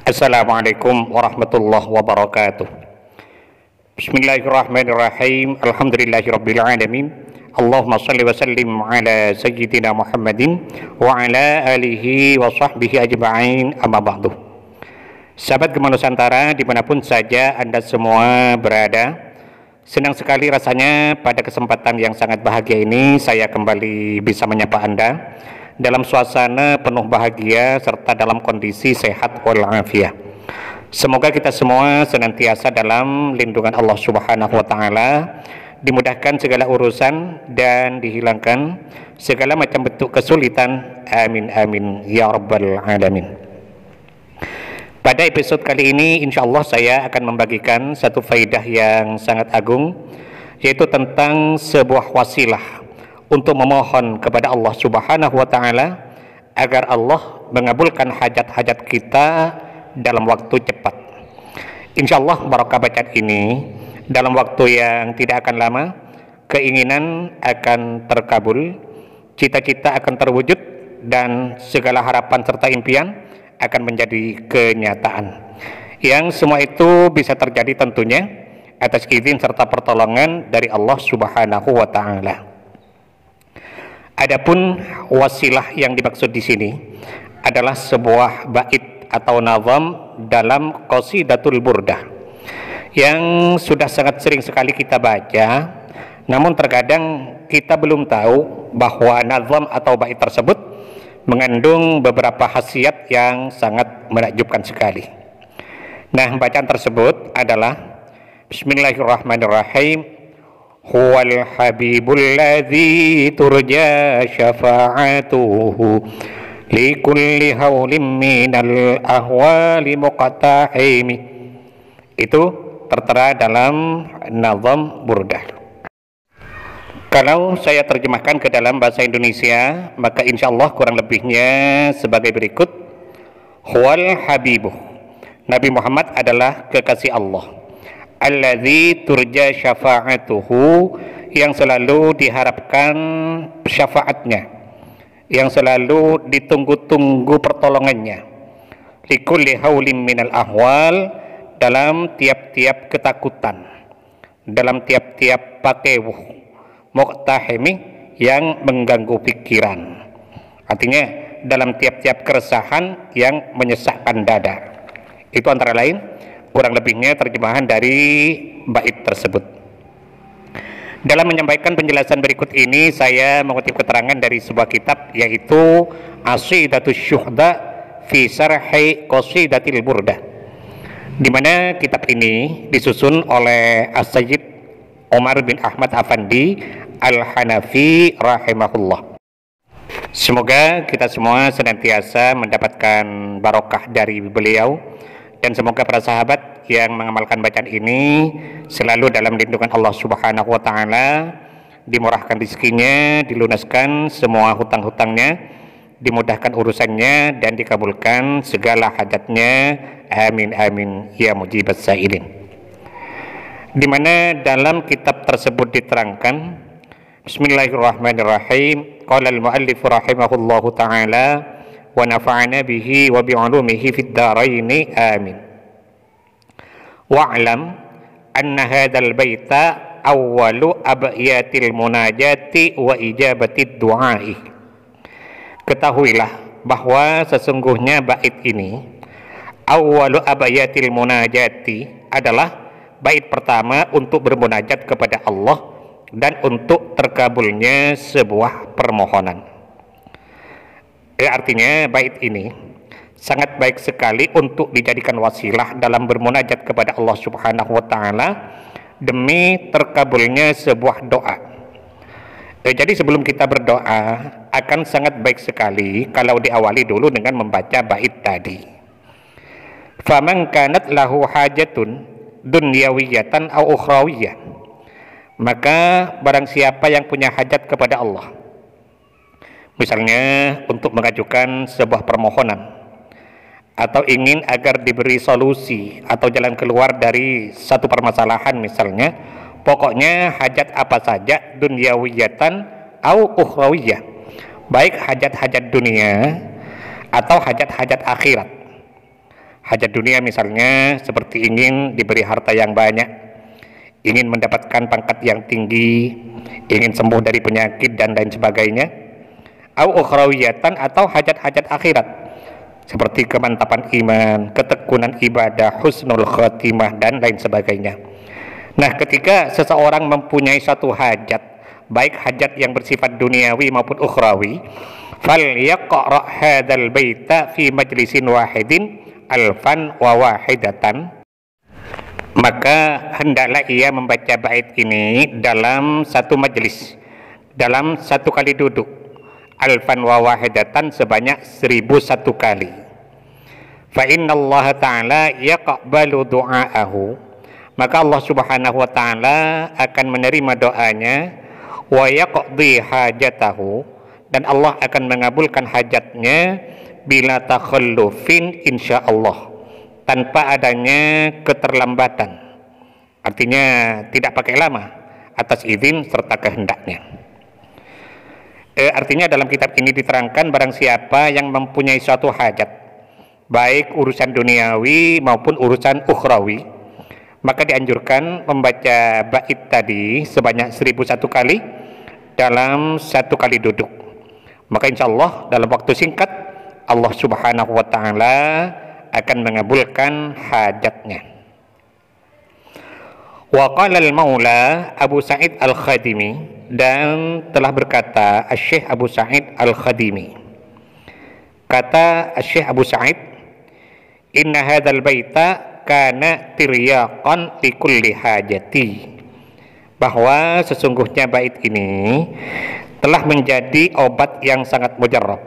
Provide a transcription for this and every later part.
Assalamualaikum warahmatullahi wabarakatuh. Bismillahirrahmanirrahim. Alhamdulillahirabbil alamin. Allahumma shalli wa sallim ala sayyidina Muhammadin wa ala alihi wa sahbihi ajma'in, amma ba'du. Sahabat Gema Nusantara dimanapun saja Anda semua berada, senang sekali rasanya pada kesempatan yang sangat bahagia ini saya kembali bisa menyapa Anda dalam suasana penuh bahagia serta dalam kondisi sehat walafiat. Semoga kita semua senantiasa dalam lindungan Allah Subhanahu wa taala, dimudahkan segala urusan dan dihilangkan segala macam bentuk kesulitan. Amin amin ya rabbal alamin. Pada episode kali ini insyaallah saya akan membagikan satu faidah yang sangat agung, yaitu tentang sebuah wasilah untuk memohon kepada Allah Subhanahu wa taala agar Allah mengabulkan hajat-hajat kita dalam waktu cepat. Insyaallah barokah bacaan ini dalam waktu yang tidak akan lama, keinginan akan terkabul, cita-cita akan terwujud, dan segala harapan serta impian akan menjadi kenyataan. Yang semua itu bisa terjadi tentunya atas izin serta pertolongan dari Allah Subhanahu wa taala. Adapun wasilah yang dimaksud di sini adalah sebuah bait atau nazam dalam Qasidatul Burdah yang sudah sangat sering sekali kita baca, namun terkadang kita belum tahu bahwa nazam atau bait tersebut mengandung beberapa khasiat yang sangat menakjubkan sekali. Nah, bacaan tersebut adalah Bismillahirrahmanirrahim. Huwal habibul ladzi turja syafa'atuhu likulli hawlim minal ahwali muqtahimi. Itu tertera dalam nazam burdah. Kalau saya terjemahkan ke dalam bahasa Indonesia, maka insyaallah kurang lebihnya sebagai berikut. Huwal habibuh, Nabi Muhammad adalah kekasih Allah. Alladzi turja syafa'atuhu, yang selalu diharapkan syafaatnya, yang selalu ditunggu-tunggu pertolongannya. Likulli haulim minal ahwal, dalam tiap-tiap ketakutan, dalam tiap-tiap pakewuh, muqtahimi, yang mengganggu pikiran. Artinya dalam tiap-tiap keresahan yang menyesakkan dada. Itu antara lain kurang lebihnya terjemahan dari bait tersebut. Dalam menyampaikan penjelasan berikut ini, saya mengutip keterangan dari sebuah kitab, yaitu Aqidatus Syuhada fi Syarhi Qasidatil Burdah, di mana kitab ini disusun oleh As-Sayyid Umar bin Ahmad Afandi Al-Hanafi rahimahullah. Semoga kita semua senantiasa mendapatkan barokah dari beliau, dan semoga para sahabat yang mengamalkan bacaan ini selalu dalam lindungan Allah Subhanahu wa taala, dimurahkan rezekinya, dilunaskan semua hutang-hutangnya, dimudahkan urusannya, dan dikabulkan segala hajatnya. Amin amin ya mujibas sailin. Di mana dalam kitab tersebut diterangkan, Bismillahirrahmanirrahim. Qala al-muallif rahimahullahu taala wa nafa'ana bihi wa bi'ulumihi fid dharaini amin. Wa'lam anna hadzal baita awwalu abyatil munajati wa ijabatid du'ai. Ketahuilah bahwa sesungguhnya bait ini, awwalu abyatil munajati, adalah bait pertama untuk bermunajat kepada Allah dan untuk terkabulnya sebuah permohonan. Artinya bait ini sangat baik sekali untuk dijadikan wasilah dalam bermunajat kepada Allah Subhanahu wa taala demi terkabulnya sebuah doa. Jadi sebelum kita berdoa, akan sangat baik sekali kalau diawali dulu dengan membaca bait tadi. Faman kanat lahu hajatun dunyawiyatan au ukhrawiyah, maka barang siapa yang punya hajat kepada Allah, misalnya untuk mengajukan sebuah permohonan, atau ingin agar diberi solusi atau jalan keluar dari satu permasalahan misalnya, pokoknya hajat apa saja, dunyawiyatan au ukhrawiyah, baik hajat-hajat dunia atau hajat-hajat akhirat. Hajat dunia misalnya seperti ingin diberi harta yang banyak, ingin mendapatkan pangkat yang tinggi, ingin sembuh dari penyakit dan lain sebagainya. Au ukhrawiyatan, atau hajat-hajat akhirat seperti kemantapan iman, ketekunan ibadah, husnul khotimah dan lain sebagainya. Nah, ketika seseorang mempunyai satu hajat, baik hajat yang bersifat duniawi maupun ukhrawi, fal yaqra' hadzal baita fi majlisin wahidin alfan wa wahidatan, maka hendaklah ia membaca bait ini dalam satu majlis, dalam satu kali duduk, alfan wa wahidatan, sebanyak 1001 kali. Fa innallaha ta'ala yaqbalu du'aahu, maka Allah subhanahu wa ta'ala akan menerima doanya, wa yaqdi hajatahu, dan Allah akan mengabulkan hajatnya, bila takhallufin insyaallah, tanpa adanya keterlambatan, artinya tidak pakai lama, atas izin serta kehendaknya. Artinya dalam kitab ini diterangkan, barang siapa yang mempunyai suatu hajat, baik urusan duniawi maupun urusan ukhrawi, maka dianjurkan membaca bait tadi sebanyak 1001 kali dalam satu kali duduk. Maka insya Allah dalam waktu singkat Allah subhanahu wa ta'ala akan mengabulkan hajatnya. Wa qala al-maula Abu Sa'id al-Khadimi, dan telah berkata Syekh Abu Sa'id al-Khadimi, kata Syekh Abu Sa'id, inna hadzal baita kana tiryaqan li kulli hajati, bahwa sesungguhnya bait ini telah menjadi obat yang sangat mujarrab,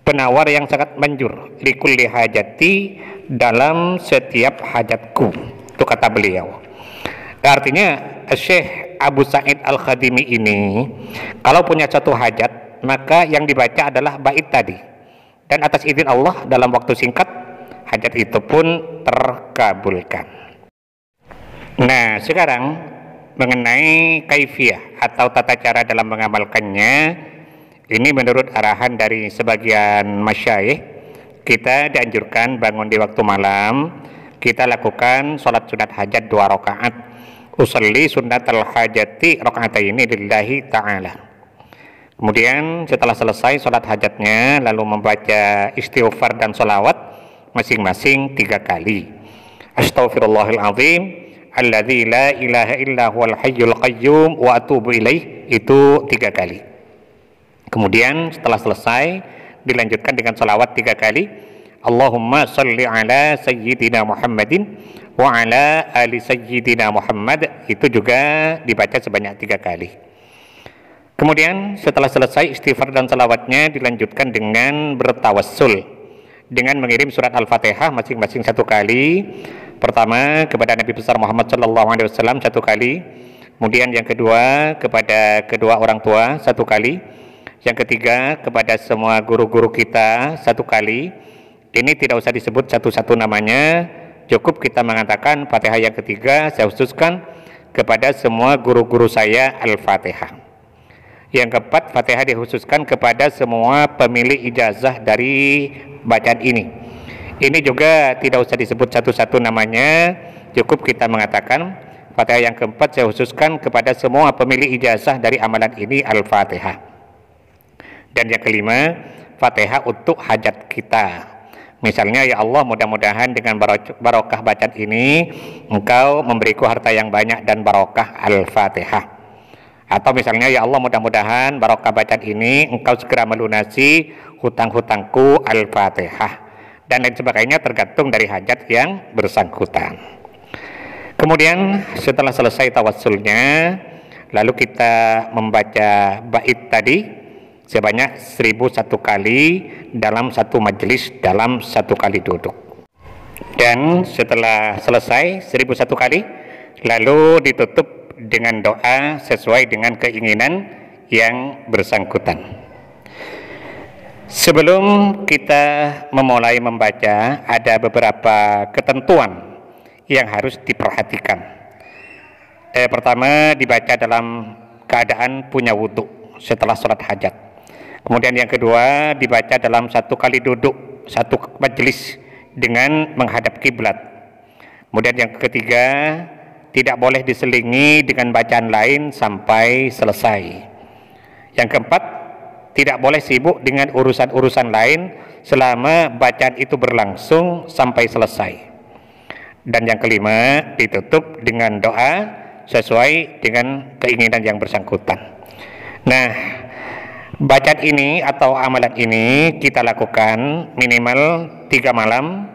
penawar yang sangat manjur, li kulli hajati, dalam setiap hajatku. Itu kata beliau. Artinya Syekh Abu Sa'id al-Khadimi ini kalau punya satu hajat, maka yang dibaca adalah bait tadi, dan atas izin Allah dalam waktu singkat hajat itu pun terkabulkan. Nah, sekarang mengenai kaifiyah atau tata cara dalam mengamalkannya, ini menurut arahan dari sebagian masyayikh, kita dianjurkan bangun di waktu malam, kita lakukan sholat sunat hajat 2 rakaat, usalli sunnatal hajati rakaataini lillahi ta'ala. Kemudian setelah selesai sholat hajatnya, lalu membaca istighfar dan sholawat masing-masing 3 kali. Astaghfirullahal azim alladzi la ilaha illa huwal hayyul qayyum wa atubu ilaih, itu 3 kali. Kemudian setelah selesai dilanjutkan dengan sholawat 3 kali, Allahumma salli ala sayyidina Muhammadin wa ala ali sayyidina Muhammad, itu juga dibaca sebanyak 3 kali. Kemudian setelah selesai istighfar dan salawatnya, dilanjutkan dengan bertawassul dengan mengirim surat Al-Fatihah masing-masing 1 kali. Pertama kepada Nabi besar Muhammad SAW 1 kali, kemudian yang kedua kepada kedua orang tua 1 kali, yang ketiga kepada semua guru-guru kita 1 kali. Ini tidak usah disebut satu-satu namanya, cukup kita mengatakan Fatihah yang ketiga saya khususkan kepada semua guru-guru saya Al-Fatihah. Yang keempat, Fatihah dikhususkan kepada semua pemilik ijazah dari bacaan ini. Ini juga tidak usah disebut satu-satu namanya, cukup kita mengatakan Fatihah yang keempat saya khususkan kepada semua pemilik ijazah dari amalan ini Al-Fatihah. Dan yang kelima, Fatihah untuk hajat kita. Misalnya, ya Allah, mudah-mudahan dengan barokah bacaan ini Engkau memberiku harta yang banyak dan barokah Al-Fatihah. Atau misalnya, ya Allah, mudah-mudahan barokah bacaan ini Engkau segera melunasi hutang-hutangku Al-Fatihah, dan lain sebagainya, tergantung dari hajat yang bersangkutan. Kemudian setelah selesai tawassulnya, lalu kita membaca bait tadi sebanyak 1001 kali dalam satu majelis, dalam 1 kali duduk. Dan setelah selesai 1001 kali, lalu ditutup dengan doa sesuai dengan keinginan yang bersangkutan. Sebelum kita memulai membaca, ada beberapa ketentuan yang harus diperhatikan. Pertama, dibaca dalam keadaan punya wudhu setelah sholat hajat. Kemudian yang kedua, dibaca dalam 1 kali duduk, 1 majelis, dengan menghadap kiblat. Kemudian yang ketiga, tidak boleh diselingi dengan bacaan lain sampai selesai. Yang keempat, tidak boleh sibuk dengan urusan-urusan lain selama bacaan itu berlangsung sampai selesai. Dan yang kelima, ditutup dengan doa sesuai dengan keinginan yang bersangkutan. Nah, bacaan ini atau amalan ini kita lakukan minimal 3 malam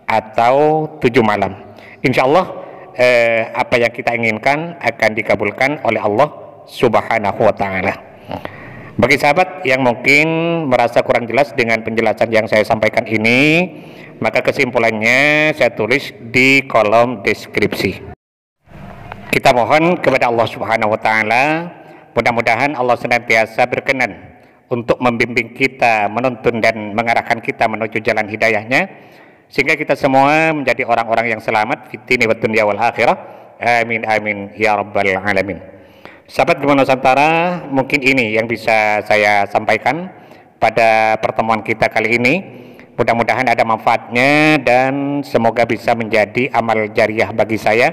atau 7 malam. Insya Allah apa yang kita inginkan akan dikabulkan oleh Allah Subhanahu wa Ta'ala. Bagi sahabat yang mungkin merasa kurang jelas dengan penjelasan yang saya sampaikan ini, maka kesimpulannya saya tulis di kolom deskripsi. Kita mohon kepada Allah Subhanahu wa Ta'ala, mudah-mudahan Allah senantiasa berkenan untuk membimbing kita, menuntun dan mengarahkan kita menuju jalan hidayahnya, sehingga kita semua menjadi orang-orang yang selamat fid dini wad dunya wal akhirah. Amin amin ya rabbal alamin. Sahabat Gema Nusantara, mungkin ini yang bisa saya sampaikan pada pertemuan kita kali ini. Mudah-mudahan ada manfaatnya dan semoga bisa menjadi amal jariah bagi saya.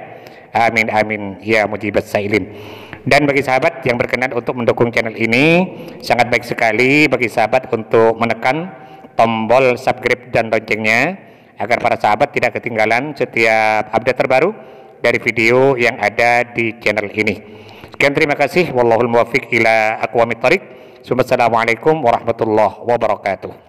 Amin amin ya mujibat sailin. Dan bagi sahabat yang berkenan untuk mendukung channel ini, sangat baik sekali bagi sahabat untuk menekan tombol subscribe dan loncengnya agar para sahabat tidak ketinggalan setiap update terbaru dari video yang ada di channel ini. Sekian, terima kasih. Wallahul muwaffiq ila aqwamit thoriq. Assalamualaikum warahmatullahi wabarakatuh.